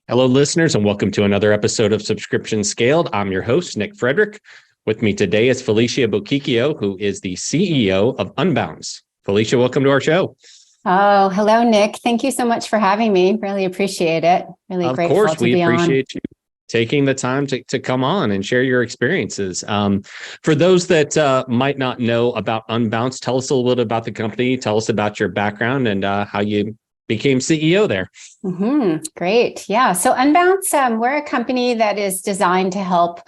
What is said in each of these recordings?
Hello, listeners, and welcome to another episode of Subscription Scaled. I'm your host, Nick Frederick. With me today is Felicia Bochicchio, who is the CEO of Unbounce. Felicia, welcome to our show. Oh, hello, Nick. Thank you so much for having me. Really appreciate it. Really grateful to be on. Of course, we appreciate you taking the time to come on and share your experiences. For those that might not know about Unbounce, tell us a little bit about the company. Tell us about your background and how you became CEO there. Great. Yeah. So Unbounce, we're a company that is designed to help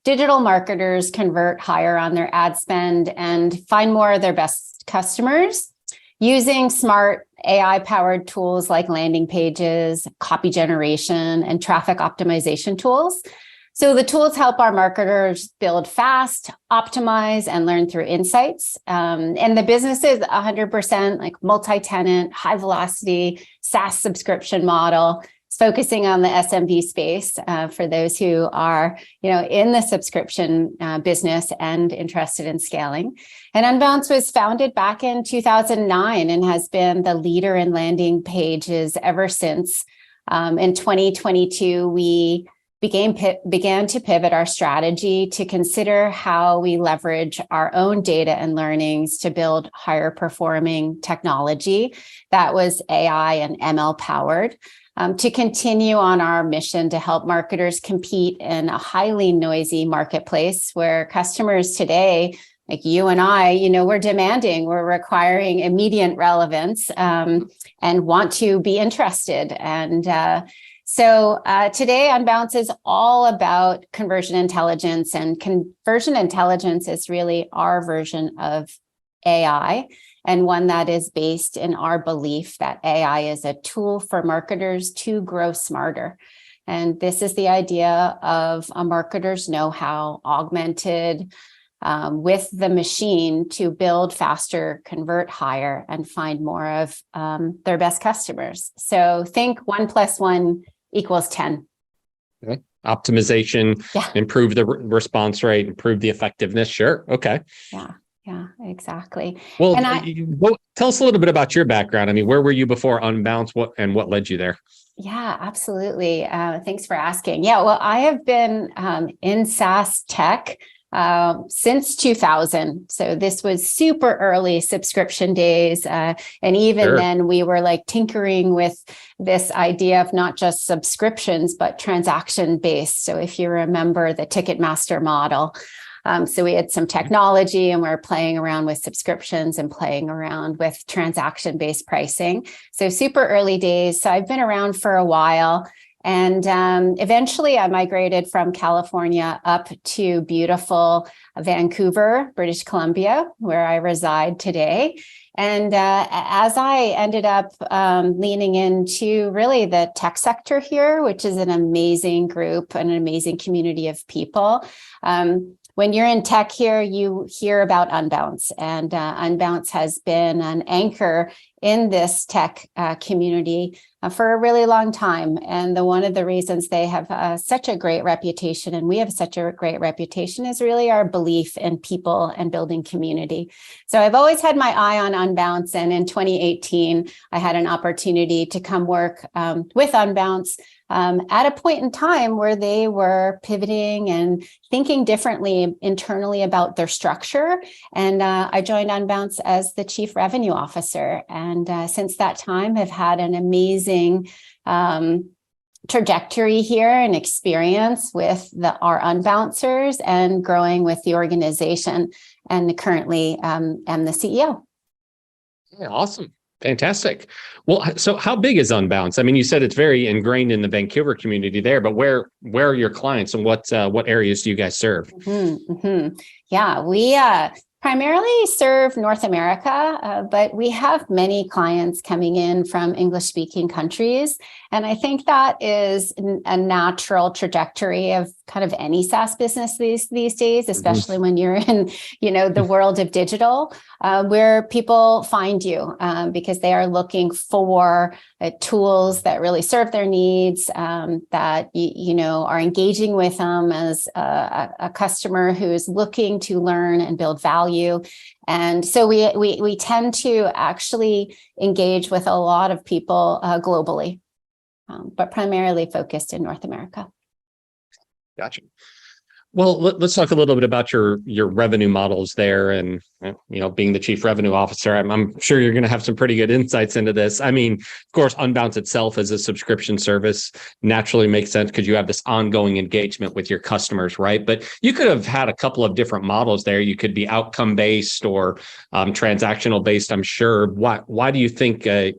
digital marketers convert higher on their ad spend and find more of their best customers using smart AI-powered tools like landing pages, copy generation, and traffic optimization tools. So the tools help our marketers build fast, optimize, and learn through insights. And the business is 100% like multi-tenant, high velocity SaaS subscription model. It's focusing on the SMB space for those who are, in the subscription business and interested in scaling. And Unbounce was founded back in 2009 and has been the leader in landing pages ever since. In 2022, we began to pivot our strategy to consider how we leverage our own data and learnings to build higher performing technology that was AI and ML powered, to continue on our mission to help marketers compete in a highly noisy marketplace where customers today, like you and I, we're requiring immediate relevance and want to be interested. So today, Unbounce is all about conversion intelligence, and conversion intelligence is really our version of AI, and one that is based in our belief that AI is a tool for marketers to grow smarter. And this is the idea of a marketer's know-how augmented with the machine to build faster, convert higher, and find more of their best customers. So think 1 + 1 = 10. Okay. Optimization, improve the response rate, improve the effectiveness. Sure. Okay. Yeah, exactly. Well, tell us a little bit about your background. I mean, where were you before Unbounce? What led you there? Yeah, absolutely. Thanks for asking. Yeah, well, I have been in SaaS tech since 2000. So this was super early subscription days. And even then we were like tinkering with this idea of not just subscriptions, but transaction based. So if you remember the Ticketmaster model, so we had some technology and we're playing around with subscriptions and playing around with transaction-based pricing. So super early days. So I've been around for a while. And eventually I migrated from California up to beautiful Vancouver, British Columbia, where I reside today. And as I ended up leaning into really the tech sector here, which is an amazing group, an amazing community of people. When you're in tech here, you hear about Unbounce, and Unbounce has been an anchor in this tech community for a really long time. And one of the reasons they have such a great reputation, and we have such a great reputation, is really our belief in people and building community. So I've always had my eye on Unbounce, and in 2018, I had an opportunity to come work with Unbounce at a point in time where they were pivoting and thinking differently internally about their structure. And I joined Unbounce as the Chief Revenue Officer. And since that time, I've had an amazing trajectory here and experience with our Unbouncers and growing with the organization. And currently am the CEO. Yeah, awesome. Fantastic. Well, so how big is Unbounce? I mean, you said it's very ingrained in the Vancouver community there, but where are your clients and what areas do you guys serve? Yeah, we primarily serve North America, but we have many clients coming in from English-speaking countries. And I think that is a natural trajectory of kind of any SaaS business these days, especially when you're in, the world of digital, where people find you because they are looking for tools that really serve their needs, that, are engaging with them as a customer who is looking to learn and build value. And so we tend to actually engage with a lot of people globally. but primarily focused in North America. Gotcha. Well, let's talk a little bit about your revenue models there, and being the chief revenue officer, I'm sure you're going to have some pretty good insights into this. I mean, of course, Unbounce itself as a subscription service naturally makes sense because you have this ongoing engagement with your customers, right? But you could have had a couple of different models there. You could be outcome based or transactional based. I'm sure. Why do you think a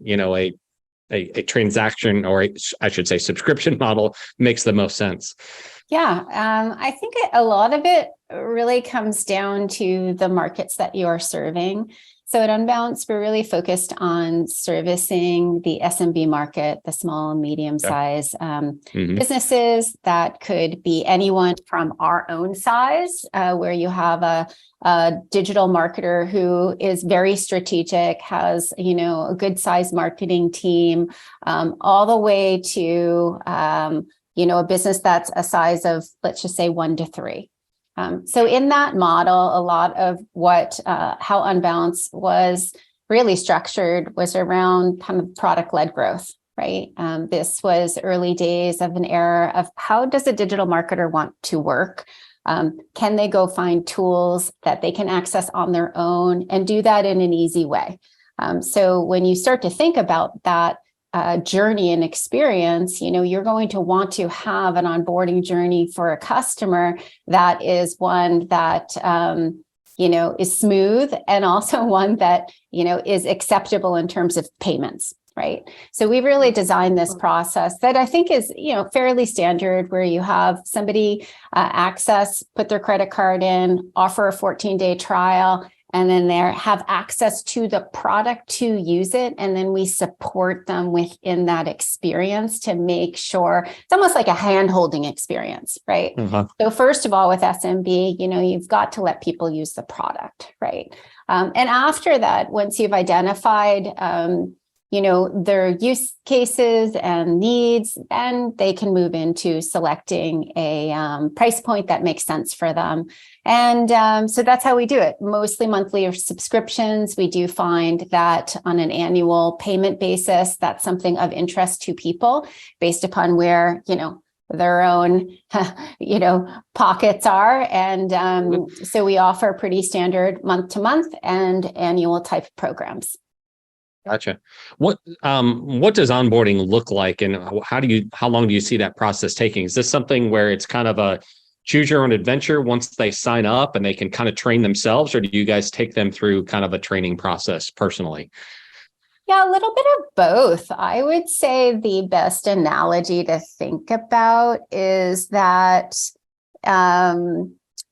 transaction, or I should say subscription model, makes the most sense? Yeah, I think a lot of it really comes down to the markets that you're serving. So at Unbounce, we're really focused on servicing the SMB market, the small and medium size businesses. That could be anyone from our own size, where you have a digital marketer who is very strategic, has a good size marketing team, all the way to a business that's a size of, let's just say, 1 to 3. So in that model, a lot of how Unbounce was really structured was around kind of product-led growth, right? This was early days of an era of how does a digital marketer want to work? Can they go find tools that they can access on their own and do that in an easy way? So when you start to think about that, journey and experience, you're going to want to have an onboarding journey for a customer that is one that, is smooth, and also one that, is acceptable in terms of payments, right? So we really designed this process that I think is, fairly standard, where you have somebody put their credit card in, offer a 14-day trial, and then they have access to the product to use it. And then we support them within that experience to make sure it's almost like a hand-holding experience, right? So first of all, with SMB, you've got to let people use the product, right? And after that, once you've identified, their use cases and needs, then they can move into selecting a price point that makes sense for them. And so that's how we do it. Mostly monthly or subscriptions. We do find that on an annual payment basis, that's something of interest to people based upon where, their own, pockets are. And so we offer pretty standard month to month and annual type programs. Gotcha. What does onboarding look like, and how long do you see that process taking? Is this something where it's kind of a choose your own adventure once they sign up and they can kind of train themselves, or do you guys take them through kind of a training process personally? Yeah, a little bit of both. I would say the best analogy to think about is that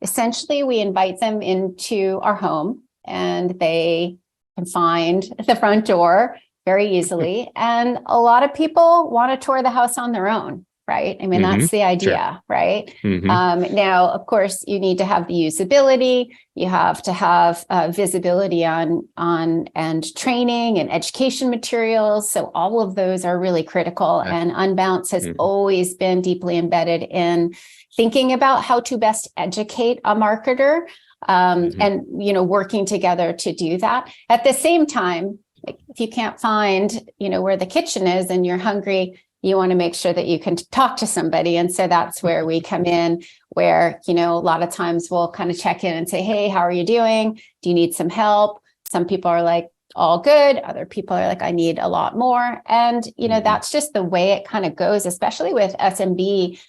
essentially we invite them into our home and they can find the front door very easily. And a lot of people want to tour the house on their own, right? I mean, that's the idea, right? Now, of course, you need to have the usability. You have to have visibility on and training and education materials. So all of those are really critical. And Unbounce has always been deeply embedded in thinking about how to best educate a marketer. And, working together to do that. At the same time, if you can't find, where the kitchen is and you're hungry, you want to make sure that you can talk to somebody. And so that's where we come in, where, a lot of times we'll kind of check in and say, hey, how are you doing? Do you need some help? Some people are like, all good. Other people are like, I need a lot more. And, that's just the way it kind of goes, especially with SMB,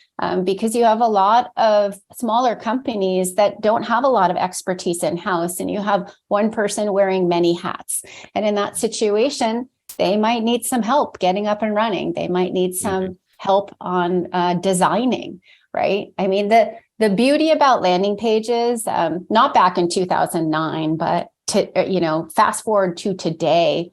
because you have a lot of smaller companies that don't have a lot of expertise in-house, and you have one person wearing many hats. And in that situation, they might need some help getting up and running. They might need some help on designing, right? I mean, the beauty about landing pages, not back in 2009, but fast forward to today,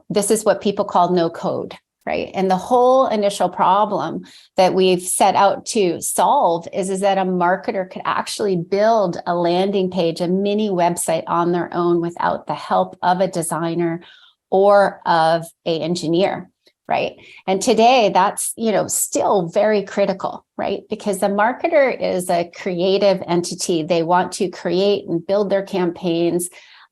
this is what people call no code, right? And the whole initial problem that we've set out to solve is that a marketer could actually build a landing page, a mini website on their own without the help of a designer or of an engineer, right? And today that's, still very critical, right? Because the marketer is a creative entity. They want to create and build their campaigns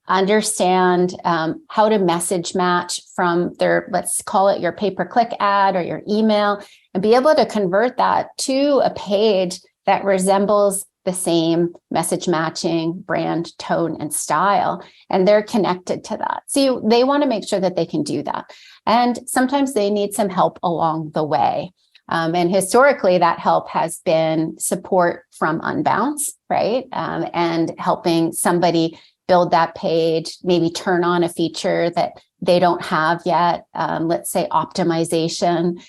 understand how to message match from their, let's call it your pay-per-click ad or your email, and be able to convert that to a page that resembles the same message matching brand, tone, and style. And they're connected to that. So they want to make sure that they can do that. And sometimes they need some help along the way. And historically, that help has been support from Unbounce, right? And helping somebody build that page, maybe turn on a feature that they don't have yet, let's say optimization.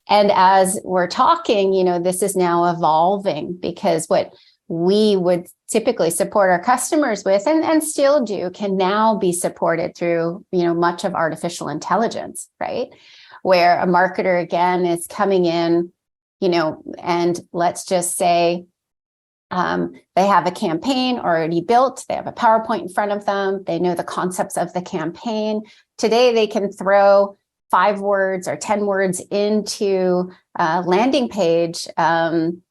And as we're talking, this is now evolving, because what we would typically support our customers with, and still do, can now be supported through, much of artificial intelligence, right? Where a marketer, again, is coming in, and let's just say they have a campaign already built, they have a PowerPoint in front of them, they know the concepts of the campaign. Today, they can throw 5 words or 10 words into a landing page. And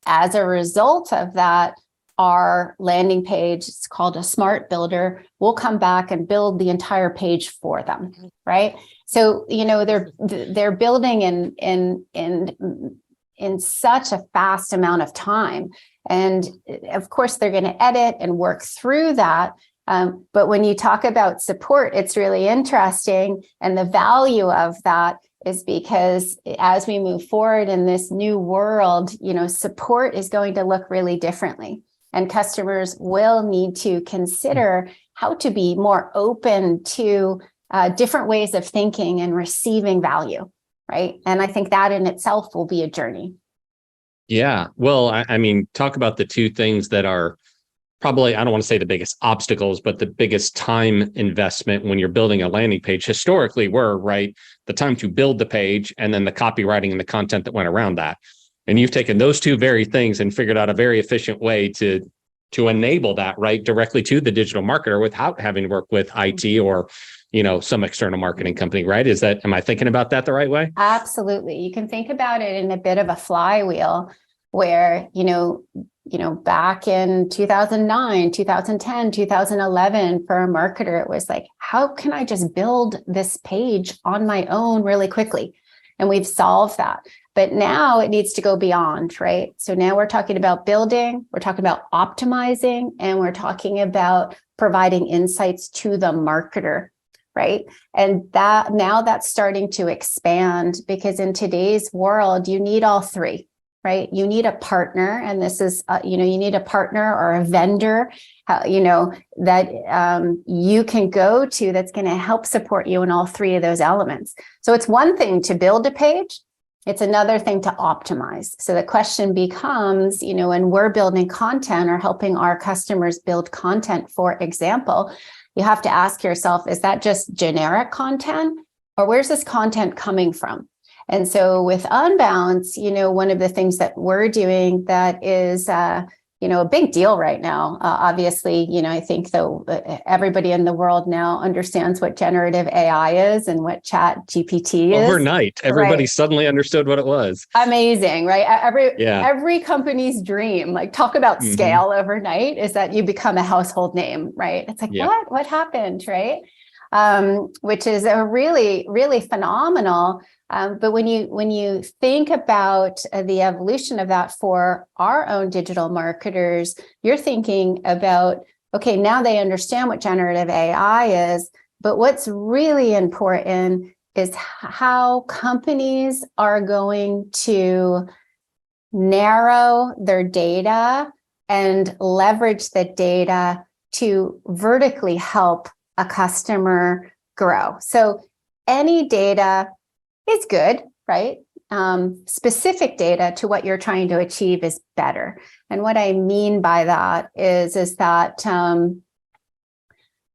as a result of that, our landing page, it's called a smart builder, will come back and build the entire page for them, right? So, they're building in such a fast amount of time. And of course, they're going to edit and work through that. But when you talk about support, it's really interesting. And the value of that is because as we move forward in this new world, support is going to look really differently. And customers will need to consider how to be more open to different ways of thinking and receiving value, right? And I think that in itself will be a journey. Yeah. Well, I mean, talk about the two things that are probably, I don't want to say the biggest obstacles, but the biggest time investment when you're building a landing page historically were, right, the time to build the page and then the copywriting and the content that went around that. And you've taken those two very things and figured out a very efficient way to enable that, right, directly to the digital marketer without having to work with IT or, some external marketing company, right? Am I thinking about that the right way? Absolutely. You can think about it in a bit of a flywheel where, back in 2009, 2010, 2011, for a marketer, it was like, how can I just build this page on my own really quickly? And we've solved that. But now it needs to go beyond, right? So now we're talking about building, we're talking about optimizing, and we're talking about providing insights to the marketer, right? And that now that's starting to expand, because in today's world, you need all three. Right? You need a partner, and this is, you need a partner or a vendor, that you can go to that's going to help support you in all three of those elements. So it's one thing to build a page. It's another thing to optimize. So the question becomes, when we're building content or helping our customers build content, for example, you have to ask yourself, is that just generic content, or where's this content coming from? And so with Unbounce, one of the things that we're doing that is, a big deal right now, obviously, I think though everybody in the world now understands what generative AI is and what Chat GPT is. Overnight, everybody suddenly understood what it was. Amazing, right? Every company's dream, like talk about scale overnight, is that you become a household name, right? It's like, what happened, right? Which is a really, really phenomenal. But when you think about the evolution of that for our own digital marketers, you're thinking about, okay, now they understand what generative AI is, but what's really important is how companies are going to narrow their data and leverage the data to vertically help a customer grow. So any data is good, right? Specific data to what you're trying to achieve is better. And what I mean by that is that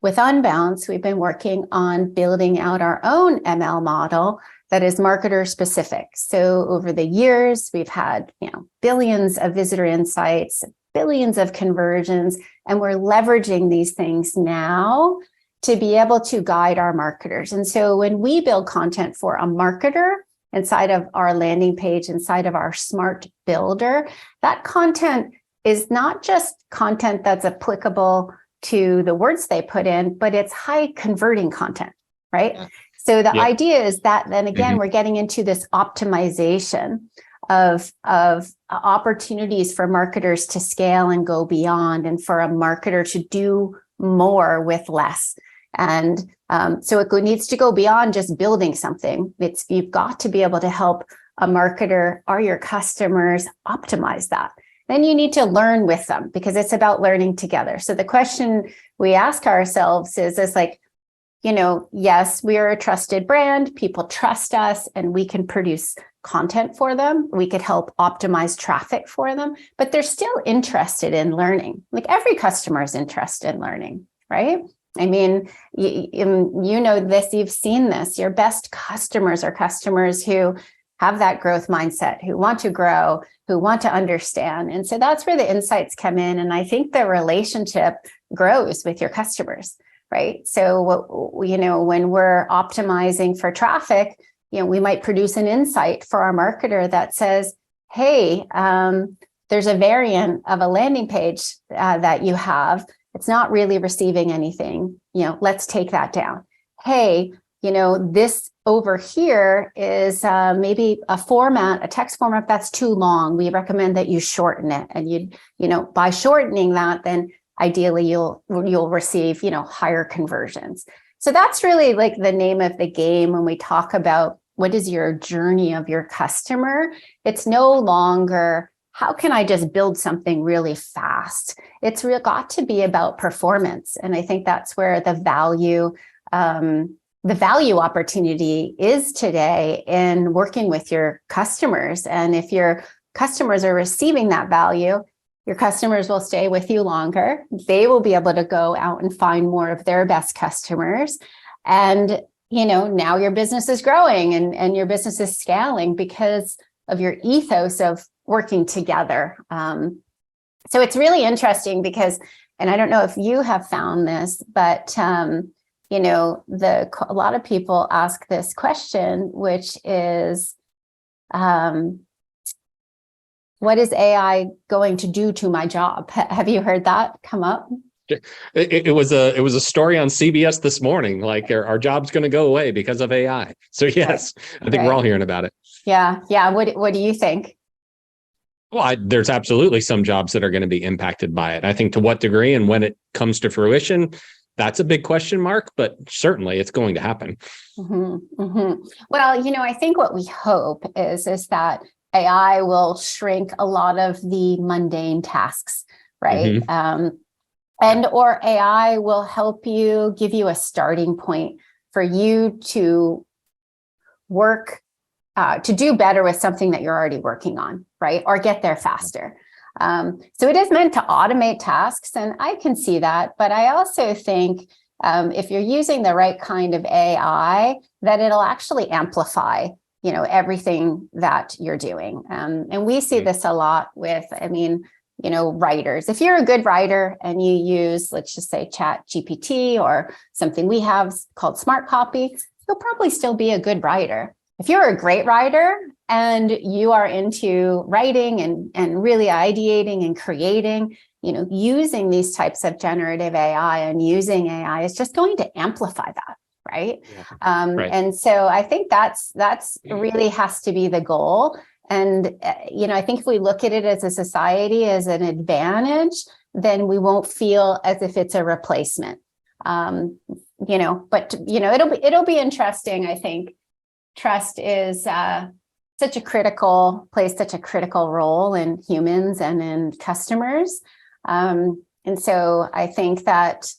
with Unbounce, we've been working on building out our own ML model that is marketer specific. So over the years, we've had billions of visitor insights, billions of conversions, and we're leveraging these things now to be able to guide our marketers. And so when we build content for a marketer inside of our landing page, inside of our smart builder, that content is not just content that's applicable to the words they put in, but it's high converting content, right? So the idea is that then again, we're getting into this optimization of opportunities for marketers to scale and go beyond, and for a marketer to do more with less. And so it needs to go beyond just building something. You've got to be able to help a marketer or your customers optimize that. Then you need to learn with them, because it's about learning together. So the question we ask ourselves is like, yes, we are a trusted brand. People trust us, and we can produce content for them. We could help optimize traffic for them, but they're still interested in learning. Like every customer is interested in learning, right? I mean, you know this, you've seen this. Your best customers are customers who have that growth mindset, who want to grow, who want to understand. And so that's where the insights come in. And I think the relationship grows with your customers, right? So, when we're optimizing for traffic, we might produce an insight for our marketer that says, hey, there's a variant of a landing page that you have. It's not really receiving anything. Let's take that down. Hey, this over here is maybe a text format that's too long. We recommend that you shorten it. And by shortening that, then ideally you'll receive, higher conversions. So that's really like the name of the game when we talk about what is your journey of your customer. It's no longer, how can I just build something really fast? It's got to be about performance. And I think that's where the value opportunity is today in working with your customers. And if your customers are receiving that value, your customers will stay with you longer. They will be able to go out and find more of their best customers. And, now your business is growing and your business is scaling because of your ethos of working together. So it's really interesting because, and I don't know if you have found this, but, a lot of people ask this question, which is, what is AI going to do to my job? Have you heard that come up? It was a story on CBS this morning. Like our job's going to go away because of AI. So yes, I think we're all hearing about it. Yeah. What do you think? Well, there's absolutely some jobs that are going to be impacted by it. I think to what degree and when it comes to fruition, that's a big question mark, but certainly it's going to happen. Mm-hmm, mm-hmm. Well, I think what we hope is that AI will shrink a lot of the mundane tasks, right? Mm-hmm. Or AI will help you, give you a starting point for you to work, to do better with something that you're already working on, right? Or get there faster. So it is meant to automate tasks, and I can see that. But I also think if you're using the right kind of AI, that it'll actually amplify, everything that you're doing. And we see this a lot with, writers. If you're a good writer and you use, let's just say, Chat GPT or something we have called Smart Copy, you'll probably still be a good writer. If you're a great writer and you are into writing and really ideating and creating, using these types of generative AI and using AI is just going to amplify that, right? Yeah. Right. And so I think that's really has to be the goal. And, I think if we look at it as a society as an advantage, then we won't feel as if it's a replacement. But it'll be interesting, I think. Trust is such a critical role in humans and in customers. And so I think that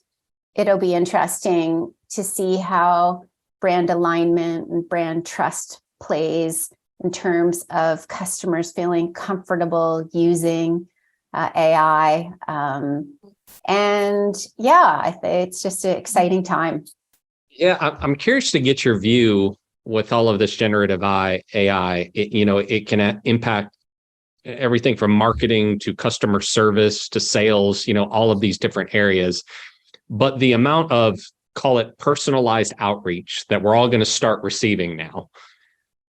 it'll be interesting to see how brand alignment and brand trust plays in terms of customers feeling comfortable using AI. It's just an exciting time. Yeah, I'm curious to get your view with all of this generative AI. It can impact everything from marketing to customer service to sales, all of these different areas. But the amount of, call it personalized outreach that we're all going to start receiving now,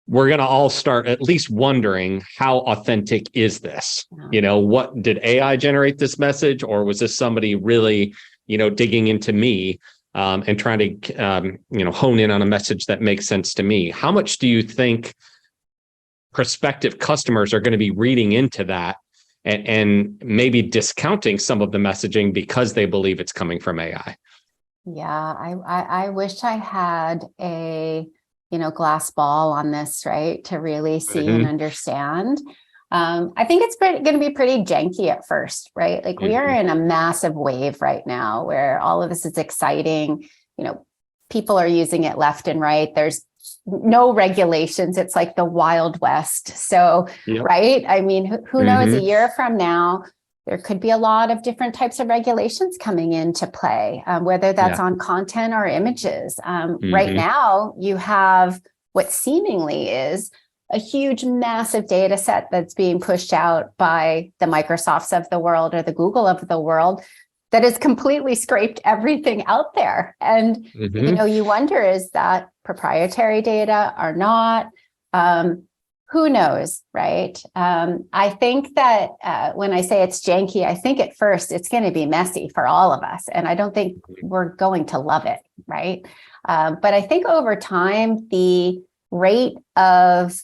we're going to all start at least wondering, how authentic is this? What did AI generate this message, or was this somebody really digging into me and trying to, hone in on a message that makes sense to me. How much do you think prospective customers are going to be reading into that and maybe discounting some of the messaging because they believe it's coming from AI? Yeah, I wish I had a, glass ball on this, right? To really see and understand. I think it's going to be pretty janky at first, right? Like we are in a massive wave right now where all of this is exciting. People are using it left and right. There's no regulations. It's like the Wild West. So, right? I mean, who knows, a year from now, there could be a lot of different types of regulations coming into play, whether that's on content or images. Right now, you have what seemingly is a huge, massive data set that's being pushed out by the Microsofts of the world or the Google of the world that has completely scraped everything out there. And, you wonder, is that proprietary data or not? Who knows, right? I think that when I say it's janky, I think at first it's going to be messy for all of us. And I don't think we're going to love it, right? But I think over time, the rate of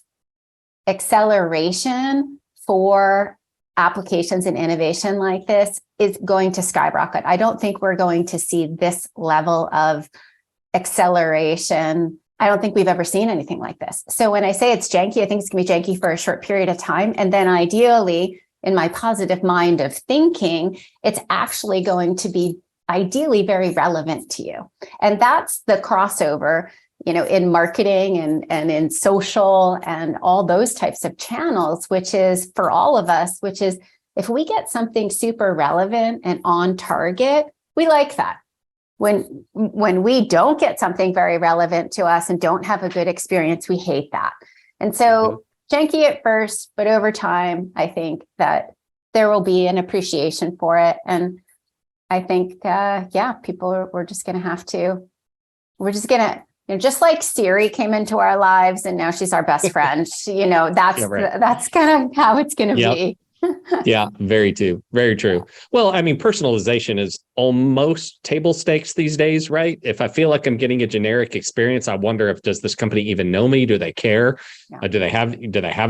acceleration for applications and innovation like this is going to skyrocket. I don't think we're going to see this level of acceleration. I don't think we've ever seen anything like this. So when I say it's janky, I think it's going to be janky for a short period of time. And then ideally, in my positive mind of thinking, it's actually going to be ideally very relevant to you. And that's the crossover, in marketing and in social and all those types of channels, which is for all of us, which is if we get something super relevant and on target, we like that. When we don't get something very relevant to us and don't have a good experience, we hate that. And so janky at first, but over time, I think that there will be an appreciation for it. And I think, we're just going to, just like Siri came into our lives and now she's our best friend, that's kind of how it's going to be. Yeah, very true. Well, I mean, personalization is almost table stakes these days, right? If I feel like I'm getting a generic experience, I wonder does this company even know me? Do they care? Yeah. Do they have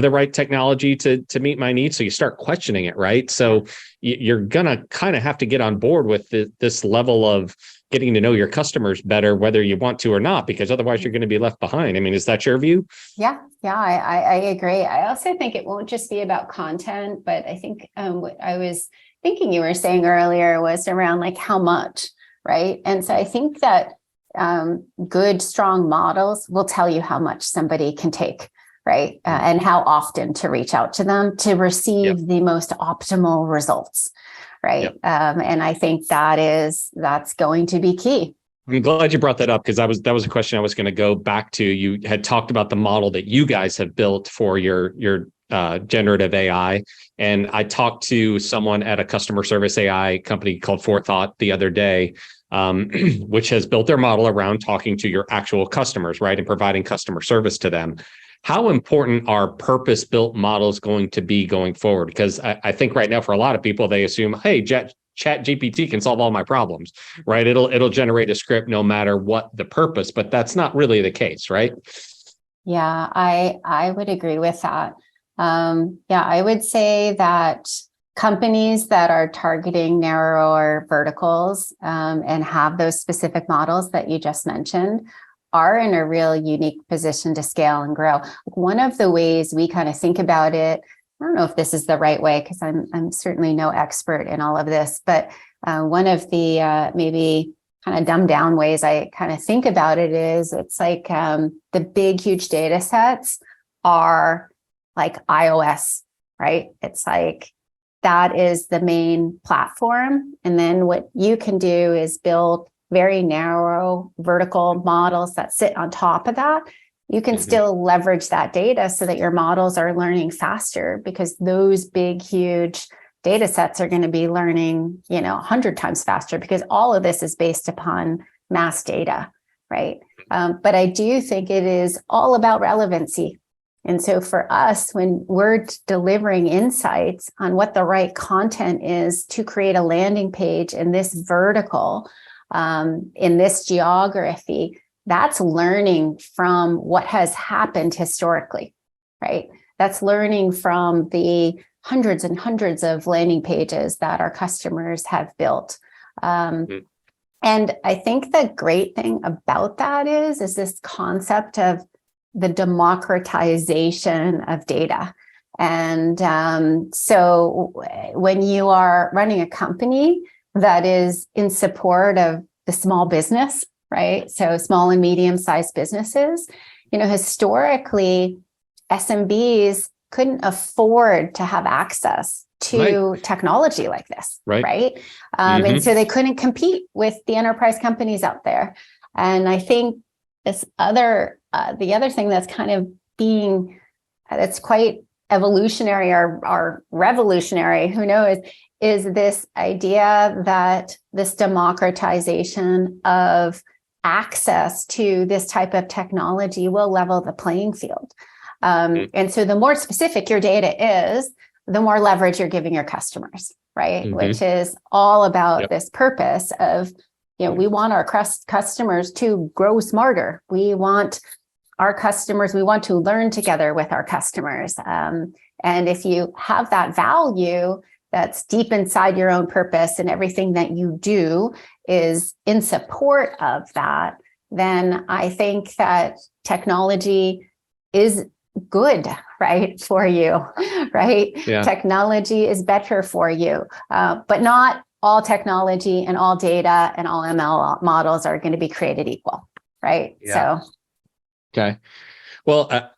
the right technology to meet my needs? So you start questioning it, right? So you're gonna kind of have to get on board with this level of getting to know your customers better, whether you want to or not, because otherwise you're going to be left behind. I mean, is that your view? Yeah, I agree. I also think it won't just be about content, but I think what I was thinking you were saying earlier was around like how much, right? And so I think that good, strong models will tell you how much somebody can take, right? And how often to reach out to them to receive the most optimal results. Right. And I think that's going to be key. I'm glad you brought that up because that was a question I was going to go back to. You had talked about the model that you guys have built for your generative AI. And I talked to someone at a customer service AI company called Forethought the other day, which has built their model around talking to your actual customers, right? And providing customer service to them. How important are purpose-built models going to be going forward? Because I think right now for a lot of people, they assume, hey, Chat GPT can solve all my problems, right? It'll generate a script no matter what the purpose, but that's not really the case, right? Yeah, I would agree with that. I would say that companies that are targeting narrower verticals and have those specific models that you just mentioned are in a real unique position to scale and grow. One of the ways we kind of think about it, I don't know if this is the right way because I'm certainly no expert in all of this, but one of the maybe kind of dumbed down ways I kind of think about it is it's like the big, huge data sets are like iOS, right? It's like that is the main platform. And then what you can do is build very narrow vertical models that sit on top of that. You can still leverage that data so that your models are learning faster because those big, huge data sets are going to be learning, 100 times faster because all of this is based upon mass data, right? But I do think it is all about relevancy. And so for us, when we're delivering insights on what the right content is to create a landing page in this vertical, in this geography, that's learning from what has happened historically, right? That's learning from the hundreds and hundreds of landing pages that our customers have built. And I think the great thing about that is this concept of the democratization of data. And so when you are running a company that is in support of the small business, right? So small and medium-sized businesses, historically, SMBs couldn't afford to have access to technology like this, right? And so they couldn't compete with the enterprise companies out there. And I think the other thing that's kind of that's quite evolutionary or revolutionary, who knows, is this idea that this democratization of access to this type of technology will level the playing field. And so the more specific your data is, the more leverage you're giving your customers, right? Which is all about this purpose of, we want our customers to grow smarter. We want to learn together with our customers. And if you have that value that's deep inside your own purpose and everything that you do is in support of that, then I think that technology is good, right, for you, right? Yeah. Technology is better for you, but not all technology and all data and all ML models are going to be created equal, right? Yeah. So. Okay. Well,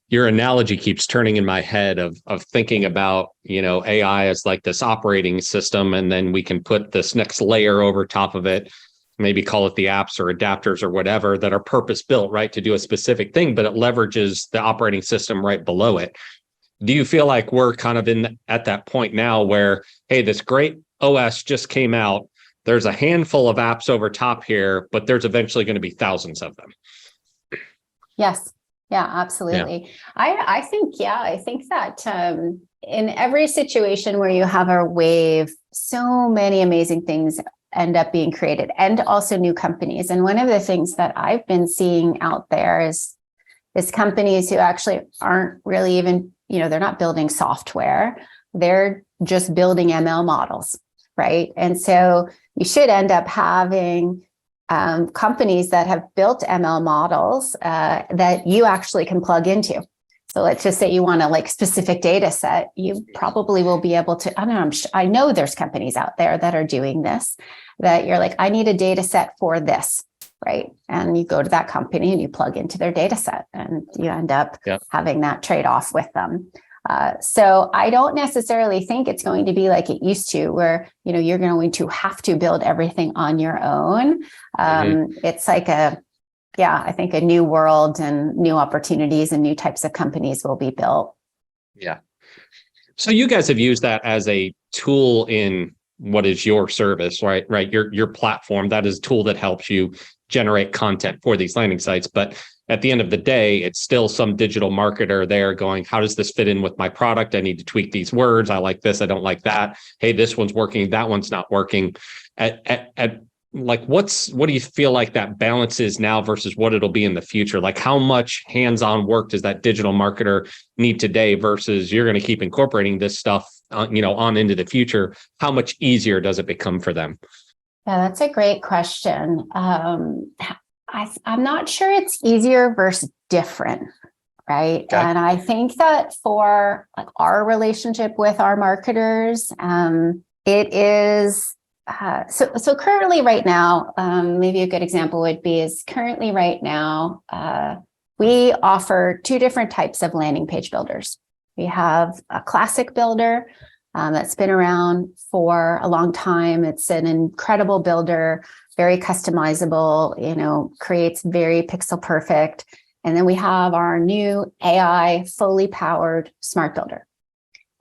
your analogy keeps turning in my head of thinking about, AI as like this operating system, and then we can put this next layer over top of it, maybe call it the apps or adapters or whatever that are purpose built, right, to do a specific thing, but it leverages the operating system right below it. Do you feel like we're kind of at that point now where, hey, this great OS just came out, there's a handful of apps over top here, but there's eventually going to be thousands of them? Yes. Yeah, absolutely. Yeah. I think that in every situation where you have a wave, so many amazing things end up being created, and also new companies. And one of the things that I've been seeing out there is companies who actually aren't really even, they're not building software. They're just building ML models, right? And so you should end up having companies that have built ML models that you actually can plug into. So let's just say you want a specific data set, you probably will be able to, I know there's companies out there that are doing this, that you're like, I need a data set for this, right? And you go to that company and you plug into their data set and you end up having that trade-off with them. So I don't necessarily think it's going to be like it used to, where, you're going to have to build everything on your own. It's like I think a new world and new opportunities and new types of companies will be built. Yeah. So you guys have used that as a tool in what is your service, right? Right. Your platform, that is a tool that helps you generate content for these landing sites. But at the end of the day, it's still some digital marketer there going, how does this fit in with my product? I need to tweak these words. I like this. I don't like that. Hey, this one's working. That one's not working. What do you feel like that balance is now versus what it'll be in the future? Like, how much hands-on work does that digital marketer need today versus you're going to keep incorporating this stuff, on into the future? How much easier does it become for them? Yeah, that's a great question. I'm not sure it's easier versus different, right? Okay. And I think that for our relationship with our marketers, it is so currently right now, maybe a good example would be currently right now, we offer two different types of landing page builders. We have a classic builder that's been around for a long time. It's an incredible builder, very customizable, creates very pixel perfect. And then we have our new AI fully powered smart builder.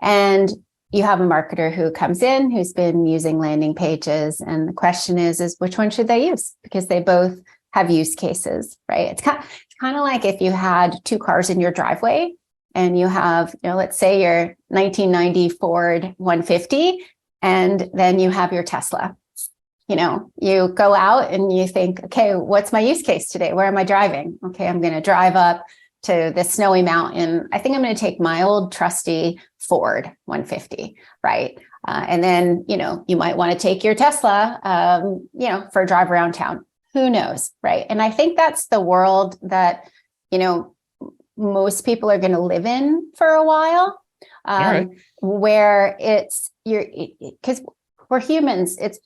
And you have a marketer who comes in, who's been using landing pages. And the question is which one should they use? Because they both have use cases, right? It's kind kind of like if you had two cars in your driveway and you have, let's say your 1990 Ford 150, and then you have your Tesla. You go out and you think, okay, what's my use case today? Where am I driving? Okay, I'm going to drive up to the snowy mountain. I think I'm going to take my old trusty Ford 150, right? And then, you might want to take your Tesla, for a drive around town. Who knows, right? And I think that's the world that, most people are going to live in for a while, where because we're humans, it's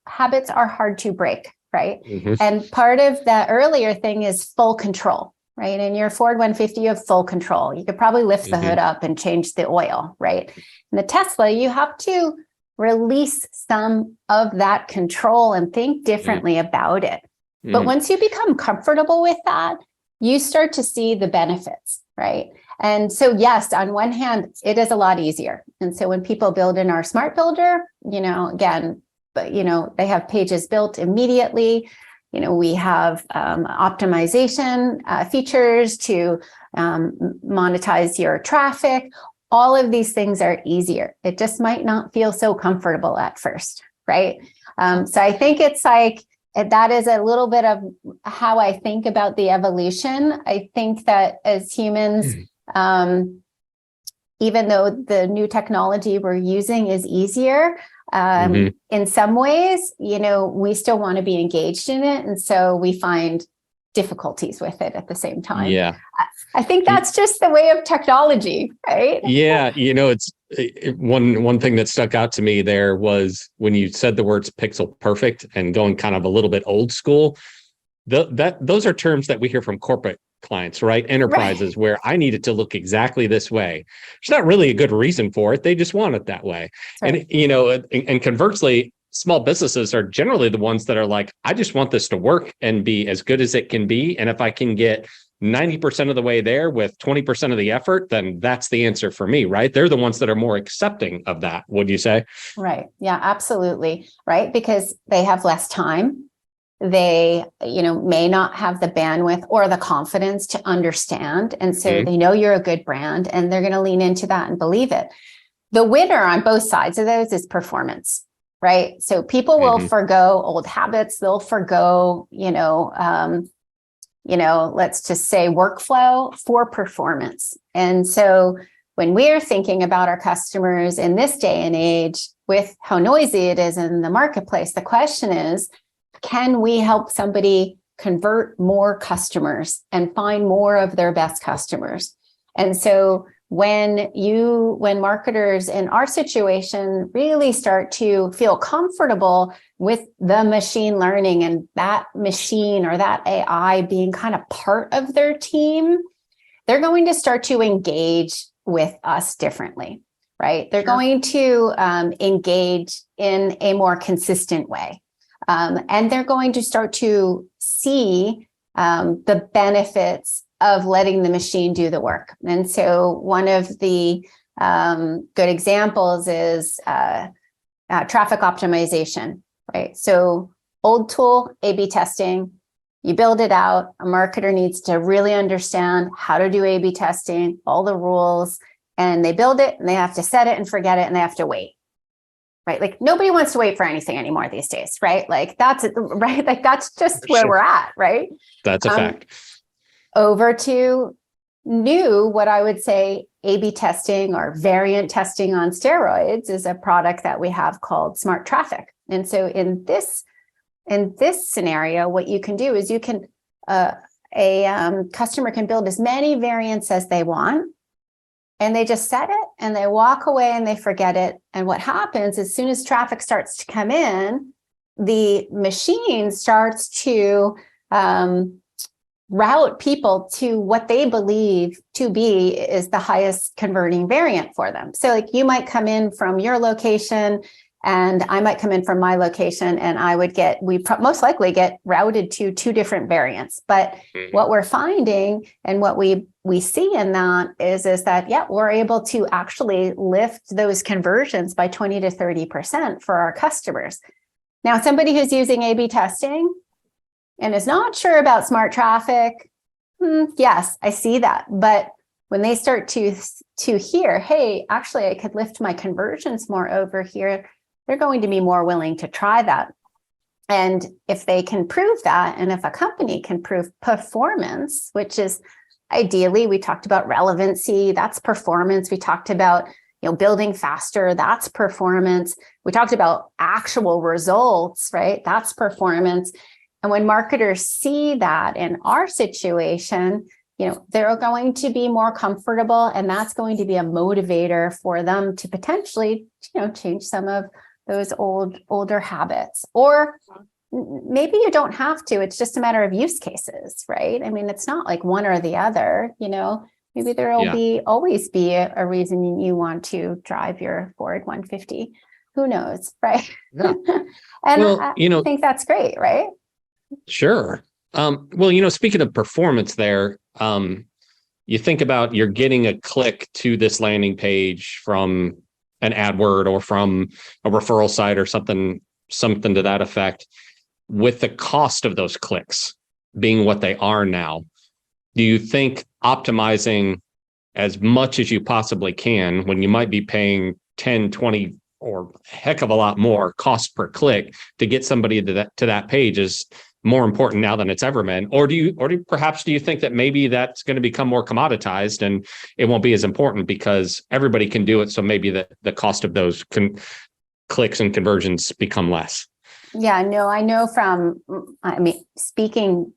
habits are hard to break, right? Mm-hmm. And part of that earlier thing is full control, right? In your Ford 150, you have full control. You could probably lift the hood up and change the oil, right? In the Tesla, you have to release some of that control and think differently about it. But once you become comfortable with that, you start to see the benefits, right? And so, yes, on one hand, it is a lot easier. And so when people build in our smart builder, again, but, they have pages built immediately. We have optimization features to monetize your traffic. All of these things are easier. It just might not feel so comfortable at first, right? So I think it's like, that is a little bit of how I think about the evolution. I think that as humans, even though the new technology we're using is easier, in some ways, we still want to be engaged in it. And so we find difficulties with it at the same time. Yeah. I think that's just the way of technology, right? Yeah. It's one thing that stuck out to me there was when you said the words pixel perfect and going kind of a little bit old school. Those are terms that we hear from corporate clients, right? Enterprises, where I need it to look exactly this way. There's not really a good reason for it. They just want it that way. Right. And conversely, small businesses are generally the ones that are like, I just want this to work and be as good as it can be. And if I can get 90% of the way there with 20% of the effort, then that's the answer for me, right? They're the ones that are more accepting of that. Would you say? Right. Yeah, absolutely. Right. Because they have less time. They, may not have the bandwidth or the confidence to understand. And so they know you're a good brand and they're going to lean into that and believe it. The winner on both sides of those is performance, right? So people will forgo old habits. They'll forgo, let's just say workflow for performance. And so when we're thinking about our customers in this day and age, with how noisy it is in the marketplace, the question is, can we help somebody convert more customers and find more of their best customers? And so when marketers in our situation really start to feel comfortable with the machine learning and that machine or that AI being kind of part of their team, they're going to start to engage with us differently, right? They're going to engage in a more consistent way. And they're going to start to see the benefits of letting the machine do the work. And so one of the good examples is traffic optimization, right? So old tool, A/B testing, you build it out. A marketer needs to really understand how to do A/B testing, all the rules, and they build it and they have to set it and forget it and they have to wait. Right. Like nobody wants to wait for anything anymore these days. Right. Like that's it. Right. Like that's just where we're at. Right. That's a fact. Over to new, what I would say A/B testing or variant testing on steroids is a product that we have called Smart Traffic. And so in this scenario, what you can do is you can, a customer can build as many variants as they want. And they just set it and they walk away and they forget it. And what happens as soon as traffic starts to come in, the machine starts to route people to what they believe to be is the highest converting variant for them. So like you might come in from your location and I might come in from my location and most likely get routed to two different variants. But what we're finding and what we see in that is that, we're able to actually lift those conversions by 20 to 30% for our customers. Now, somebody who's using A/B testing and is not sure about smart traffic, Yes, I see that. But when they start to hear, hey, actually, I could lift my conversions more over here, they're going to be more willing to try that. And if they can prove that, and if a company can prove performance, which is ideally, we talked about relevancy, that's performance. We talked about, building faster, that's performance. We talked about actual results, right? That's performance. And when marketers see that in our situation, they're going to be more comfortable, and that's going to be a motivator for them to potentially, change some of those older habits. Or maybe you don't have to, it's just a matter of use cases, right? I mean, it's not like one or the other, maybe there'll always be a reason you want to drive your Ford 150. Who knows, right? Yeah. And well, I think that's great, right? Sure. Well, speaking of performance there, you think about you're getting a click to this landing page from an AdWord or from a referral site or something to that effect. With the cost of those clicks being what they are now, do you think optimizing as much as you possibly can when you might be paying 10, 20, or a heck of a lot more cost per click to get somebody to that page is more important now than it's ever been? Or do you think that maybe that's going to become more commoditized and it won't be as important because everybody can do it? So maybe the cost of those clicks and conversions become less. Yeah, no, I know speaking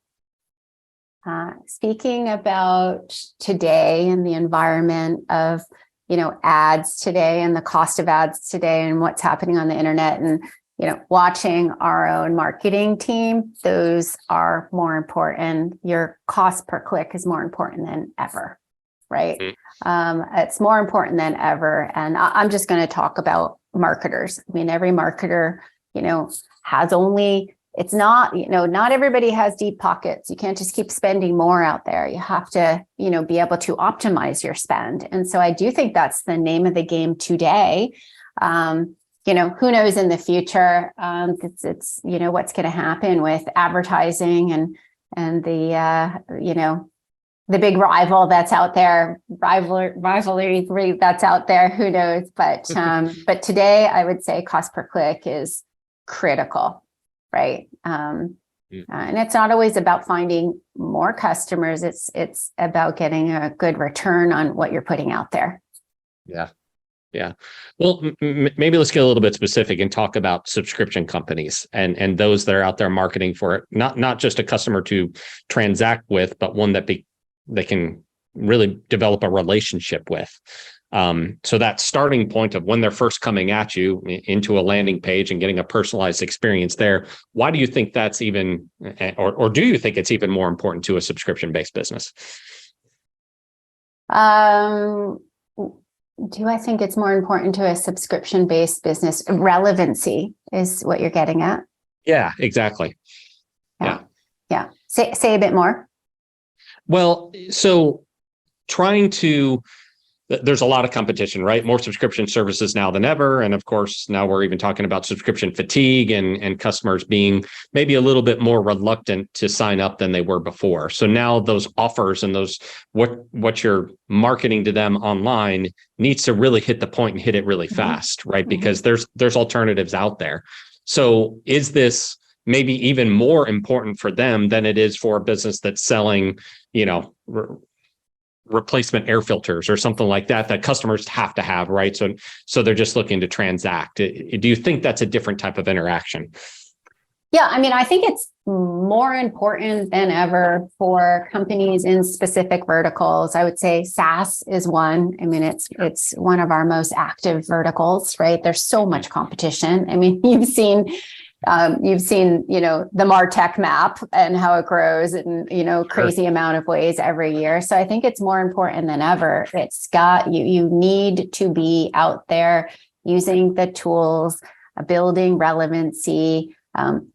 about today and the environment of, ads today and the cost of ads today and what's happening on the internet, and, watching our own marketing team, those are more important. Your cost per click is more important than ever, right? It's more important than ever. And I'm just going to talk about marketers. I mean, every marketer, has only, it's not, not everybody has deep pockets. You can't just keep spending more out there. You have to, be able to optimize your spend. And so I do think that's the name of the game today. Who knows in the future, it's what's going to happen with advertising and the, the big rival that's out there, rivalry that's out there, who knows? But today I would say cost per click is critical, right? And it's not always about finding more customers. It's about getting a good return on what you're putting out there. Yeah. Yeah. Well, maybe let's get a little bit specific and talk about subscription companies and those that are out there marketing for it. Not just a customer to transact with, but one that they can really develop a relationship with. So that starting point of when they're first coming at you into a landing page and getting a personalized experience there, why do you think that's even, or do you think it's even more important to a subscription-based business? Do I think it's more important to a subscription-based business? Relevancy is what you're getting at. Yeah, exactly. Yeah. Say a bit more. Well, so there's a lot of competition, right? More subscription services now than ever. And of course, now we're even talking about subscription fatigue and customers being maybe a little bit more reluctant to sign up than they were before. So now those offers and those what you're marketing to them online needs to really hit the point and hit it really fast, right? Because there's alternatives out there. So is this maybe even more important for them than it is for a business that's selling, replacement air filters or something like that customers have to have, right? So they're just looking to transact. Do you think that's a different type of interaction? Yeah, I mean, I think it's more important than ever for companies in specific verticals. I would say SaaS is one. I mean, it's one of our most active verticals, right? There's so much competition. I mean, you've seen, the MarTech map and how it grows in, crazy amount of ways every year. So I think it's more important than ever. You need to be out there using the tools, building relevancy,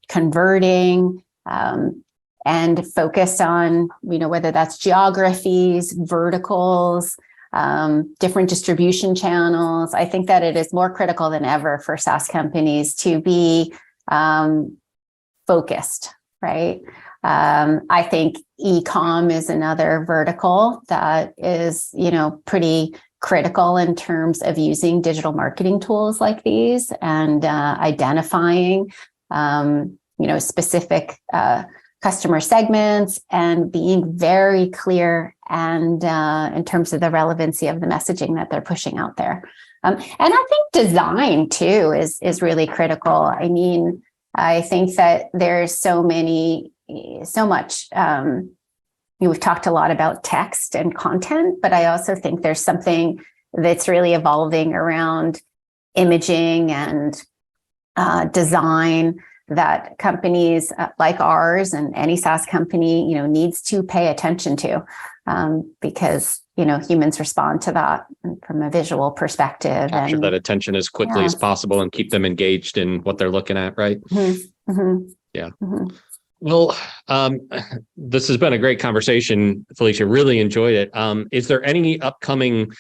converting, and focus on, whether that's geographies, verticals, different distribution channels. I think that it is more critical than ever for SaaS companies to be focused, right? I think e-com is another vertical that is, pretty critical in terms of using digital marketing tools like these and identifying, specific customer segments and being very clear and in terms of the relevancy of the messaging that they're pushing out there. And I think design too is really critical. I mean, I think that there's so much. We've talked a lot about text and content, but I also think there's something that's really evolving around imaging and design that companies like ours and any SaaS company, needs to pay attention to because, humans respond to that from a visual perspective. Capture that attention as quickly as possible and keep them engaged in what they're looking at, right? Mm-hmm. Mm-hmm. Yeah. Mm-hmm. Well, this has been a great conversation, Felicia. Really enjoyed it. Is there any upcoming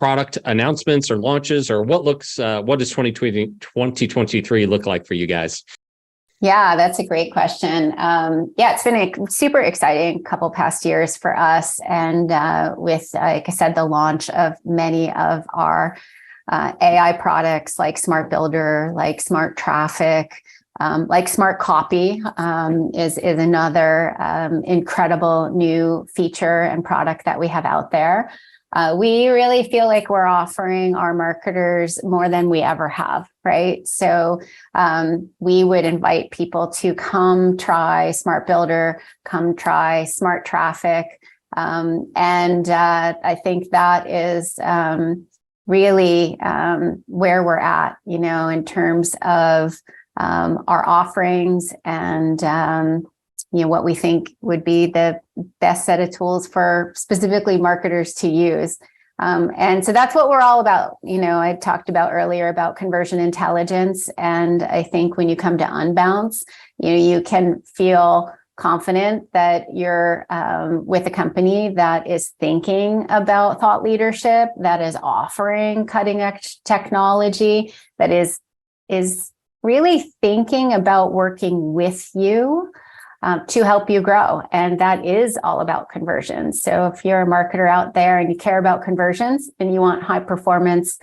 product announcements or launches, or what does 2023 look like for you guys? Yeah, that's a great question. It's been a super exciting couple past years for us. And with, like I said, the launch of many of our AI products like Smart Builder, like Smart Traffic, like Smart Copy is another incredible new feature and product that we have out there. We really feel like we're offering our marketers more than we ever have, right? So we would invite people to come try Smart Builder, come try Smart Traffic. And I think that is really where we're at, in terms of our offerings and what we think would be the best set of tools for specifically marketers to use. And so that's what we're all about. I talked about earlier about conversion intelligence. And I think when you come to Unbounce, you can feel confident that you're with a company that is thinking about thought leadership, that is offering cutting edge technology, that is really thinking about working with you to help you grow. And that is all about conversions. So if you're a marketer out there and you care about conversions and you want high performance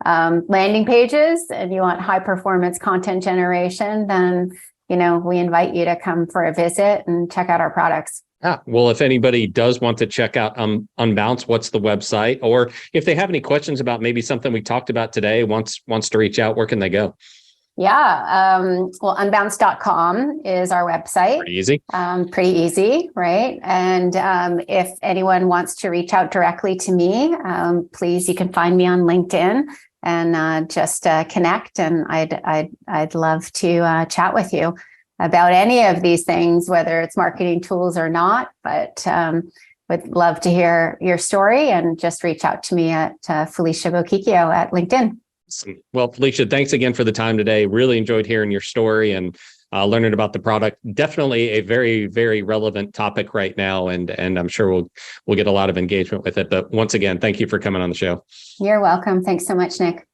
landing pages and you want high performance content generation, then, we invite you to come for a visit and check out our products. Yeah. Well, if anybody does want to check out Unbounce, what's the website? Or if they have any questions about maybe something we talked about today, wants to reach out, where can they go? Yeah. Unbounce.com is our website. Pretty easy, right? And if anyone wants to reach out directly to me, please, you can find me on LinkedIn and just connect. And I'd love to chat with you about any of these things, whether it's marketing tools or not. But would love to hear your story, and just reach out to me at Felicia Bochicchio at LinkedIn. Well, Felicia, thanks again for the time today. Really enjoyed hearing your story and learning about the product. Definitely a very, very relevant topic right now, and I'm sure we'll get a lot of engagement with it. But once again, thank you for coming on the show. You're welcome. Thanks so much, Nick.